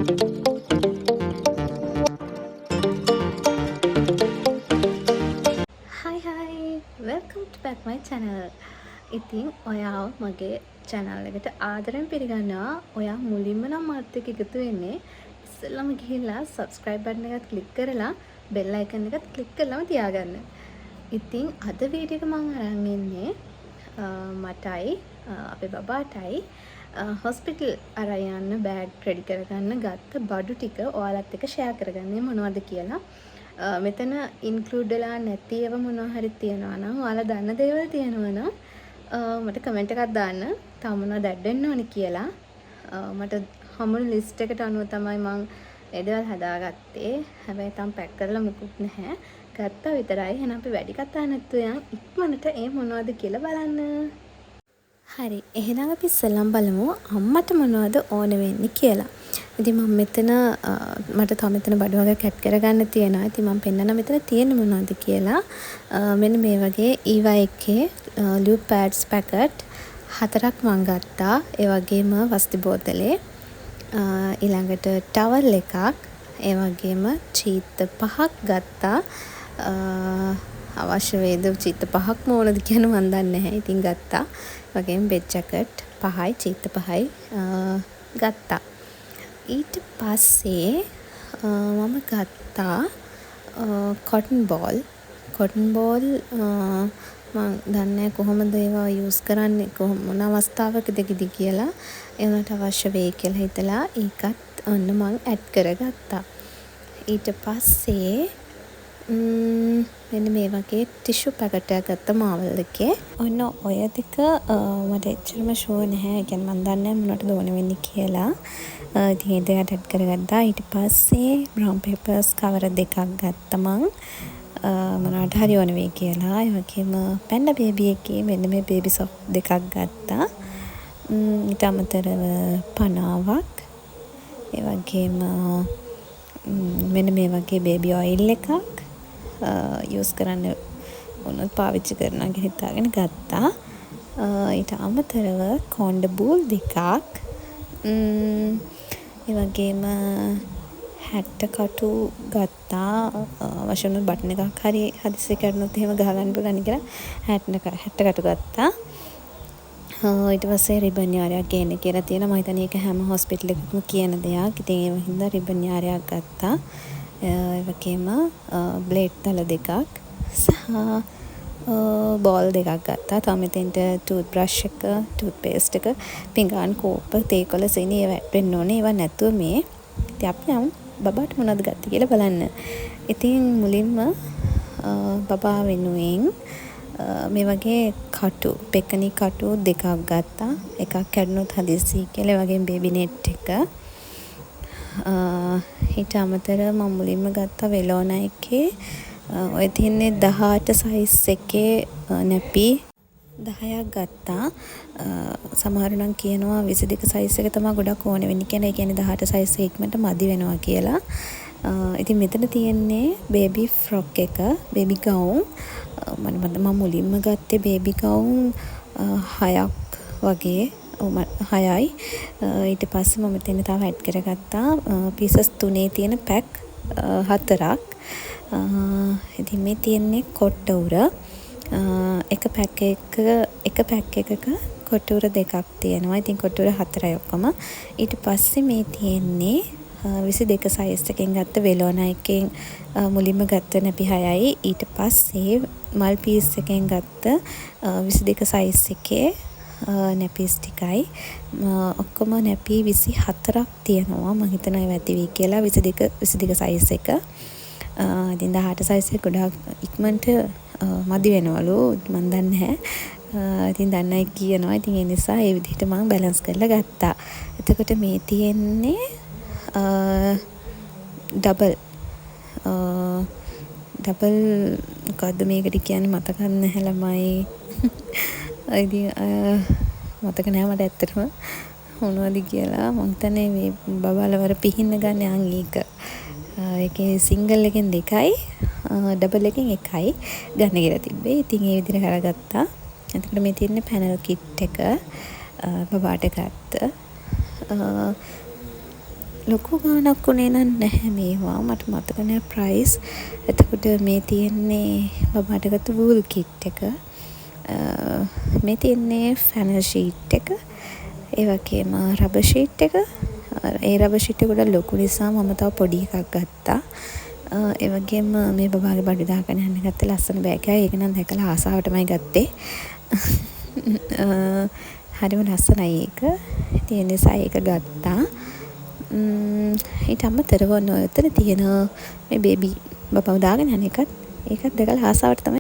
Hi, welcome to back my channel. ඉතින් ඔයාව මගේ channel එකට ආදරෙන් පිළිගන්නවා. ඔයා මුලින්ම නම් මාත් එක්ක එකතු වෙන්නේ ඉස්සෙල්ලාම ගිහිල්ලා subscribe button එකත් click කරලා bell icon එකත් click කරලාම තියාගන්න. ඉතින් අද වීඩියෝ එක මම අරන් ඉන්නේ මටයි අපේ බබාටයි hospital අරන් යන්න bag ready කරගන්න ගත්ත බඩු ටික ඔයාලත් එක්ක share කරගන්නේ මොනවද කියලා. මෙතන ඉන්ක්ලූඩ් වෙලා නැති ඒවා මොනවා හරි තියෙනවා නම් ඔයාලා දන්න දේවල් තියෙනවා නම් මට කමෙන්ට් එකක් දාන්න. තව මොනවද ඇඩ් වෙන්න ඕනි කියලා. මට හම්බුන ලිස්ට් එකට අනුව තමයි මම මේ දේවල් හදාගත්තේ. හැබැයි තාම පැක් කරලා මුකුත් නැහැ. ගත්තා විතරයි. එහෙනම් අපි වැඩි කතා නැතුව යන් ඉක්මනට ඒ මොනවද කියලා බලන්න. හරි. එහෙනම් අපි ඉස්සෙල්ලම බලමු අම්මට මොනවද ඕන වෙන්නේ කියලා. ඉතින් මම මෙතන මට තව මෙතන බඩු වර්ගයක් ඇඩ් කරගන්න තියෙනවා. ඉතින් මම පෙන්නන මෙතන තියෙන්නේ මොනවද කියලා. මෙන්න මේ වගේ ඊවා එකේ loop pads packet 4ක් මම ගත්තා. ඒ වගේම වස්තු බෝතලේ ඊළඟට towel එකක්, ඒ වගේම චීත්ත 5ක් ගත්තා. අවශ්‍ය වේද චීත්ත 5ක්ම ඕනද කියන මම දන්නේ නැහැ. ඉතින් ගත්තා. ඒ වගේම bed jacket 5යි චීත්ත 5යි ගත්තා. ඊට පස්සේ මම ගත්තා cotton ball මම දන්නේ කොහොමද ඒවා යූස් කරන්නේ මොන අවස්ථාවකද කියලා. ඒකට අවශ්‍ය වෙයි කියලා හිතලා ඒකත් ඔන්න මම ඇඩ් කරගත්තා. ඊට පස්සේ මෙන්න මේ වගේ ටිෂු පැකට් එකක් ගත්තා මාවල් එකේ. ඔන්න ඔය ටික මට එච්චරම ෂුවර් නැහැ. ඒ කියන්නේ මම දන්නේ මොනවටද ඕන වෙන්නේ කියලා. ඉතින් ඒ දෙකට ඇඩ් කරගත්තා. ඊට පස්සේ brown papers cover දෙකක් ගත්තා මං. මොනවට හරි ඕන වෙයි කියලා. ඒ වගේම panda baby එකේ මෙන්න මේ baby soft දෙකක් ගත්තා. ඊට අමතරව පනාවක්. ඒ වගේම මෙන්න මේ වගේ baby oil එකක් යූස් කරන්න උනොත් පාවිච්චි කරනවා කියලා හිතාගෙන ගත්තා. ඊට අමතරව කොණ්ඩ බූල් දෙකක්. ඒ වගේම හැට්ට කටු ගත්තා. අවශ්‍ය වුණොත් බටන් එකක් හරි හදිස්සිය කැඩුනොත් එහෙම ගහගන්න පුළුවන් කියලා හැට්ට කටු ගත්තා. ඊට පස්සේ රිබන් යාරයක් ගේන්න කියලා තියෙනවා. මම හිතන්නේ ඒක හැම හොස්පිටල් එකකම කියන දෙයක්. ඉතින් ඒ හින්දා රිබන් යාරයක් ගත්තා. ඒ වගේම බ්ලේඩ් තල දෙකක් සහ බෝල් දෙකක් ගත්තා. තව මෙතෙන්ට ටූත් බ්‍රෂ් එක, ටූත් පේස්ට් එක, පිඟාන කෝප්ප, තේකොළ සීනි ඒවා ඇඩ් වෙන්න ඕනේ. ඒවා නැතුව මේ ඉතින් අපි නම් බබාට මොනවද ගත්තේ කියලා බලන්න. ඉතින් මුලින්ම බබා වෙනුවෙන් මේ වගේ කටු, පෙකණි කටු දෙකක් ගත්තා. එකක් කැඩුනොත් හදිස්සි කියලා. ඒ වගේම බේබි නෙට් එක. ඊට අමතරව මම මුලින්ම ගත්ත වෙලෝනා එකේ ඔය තියන්නේ 18 සයිස් එකේ නැපි 10ක් ගත්තා. සමහර නම් කියනවා 22 සයිස් එක තමයි ගොඩක් ඕන වෙන්නේ කියලා. ඒ කියන්නේ 18 සයිස් එක ඉක්මනට මදි වෙනවා කියලා. ඉතින් මෙතන තියෙන්නේ බේබි ෆ්‍රොක් එක, බේබි ගවුම්. මම මුලින්ම ගත්තේ බේබි ගවුම් 6ක් වගේ. 6යි. ඊට පස්සේ මම මෙතන තව ඇඩ් කරගත්තා පීසස් 3 තියෙන පැක් 4ක්. ඉතින් මේ තියෙන්නේ කොට්ටුර. එක පැක් එකක කොට්ටුර දෙකක් තියෙනවා. ඉතින් කොට්ටුර 4යි ඔක්කොම. ඊට පස්සේ මේ තියෙන්නේ 22 සයිස් එකෙන් ගත්ත වෙලෝනා එකෙන් මුලින්ම ගත්ත නැපි 6යි. ඊට පස්සේ මල් පීස් එකෙන් ගත්ත 22 සයිස් එකේ නැපිස් ටිකයි. ඔක්කොම නැපි 24ක් තියෙනවා. මම හිතනවා ඒව ඇති වෙයි කියලා. 22 සයිස් එක. ඉතින් 18 සයිස් එක ගොඩාක් ඉක්මනට මදි වෙනවලු. මම දන්නේ නැහැ. ඉතින් දන්න අය කියනවා. ඉතින් ඒ නිසා ඒ විදිහට මම බැලන්ස් කරලා ගත්තා. එතකොට මේ තියෙන්නේ ඩබල් මොකද්ද මේකට කියන්නේ මතක නැහැ ළමයි. ඉතින් මතක නැහැ මට ඇත්තටම මොනවද කියලා. මම හිතන්නේ මේ බබාලවර පිහින්න ගන්න යන් ඒක. ඒකේ සිංගල් එකෙන් 2යි ඩබල් එකෙන් 1යි ගන්න කියලා තිබ්බේ. ඉතින් ඒ විදිහට කරගත්තා. එතකොට මේ තියෙන්නේ පැනල් කිට් එක බබාට ගත්ත. ලොකු ගාණක් වුණේ නැහැ මේවා. මට මතක නෑ ප්‍රයිස්. එතකොට මේ තියෙන්නේ බබාට ගත්ත වූල් කිට් එක. මේ තියෙන්නේ ෆැනල් ෂීට් එක. ඒ වගේම රබර් ෂීට් එක. ඒ රබර් ෂීට් එක ගොඩක් ලොකු නිසා මම තව පොඩි එකක් ගත්තා. ඒ වගේම මේ බබාගේ බඩු දාගෙන යන්න ගත්ත ලස්සන බෑග් එකක්. ඒක නම් දැකලා ආසාවටමයි ගත්තේ. හරිම ලස්සනයි ඒක. ඒ නිසා ඒක ගත්තා. ඊට අමතරව ඔන්න ඔය උතන තියෙන මේ බේබි බබාව දාගෙන යන එකත් ඒකත් දැකලා ආසාවට තමයි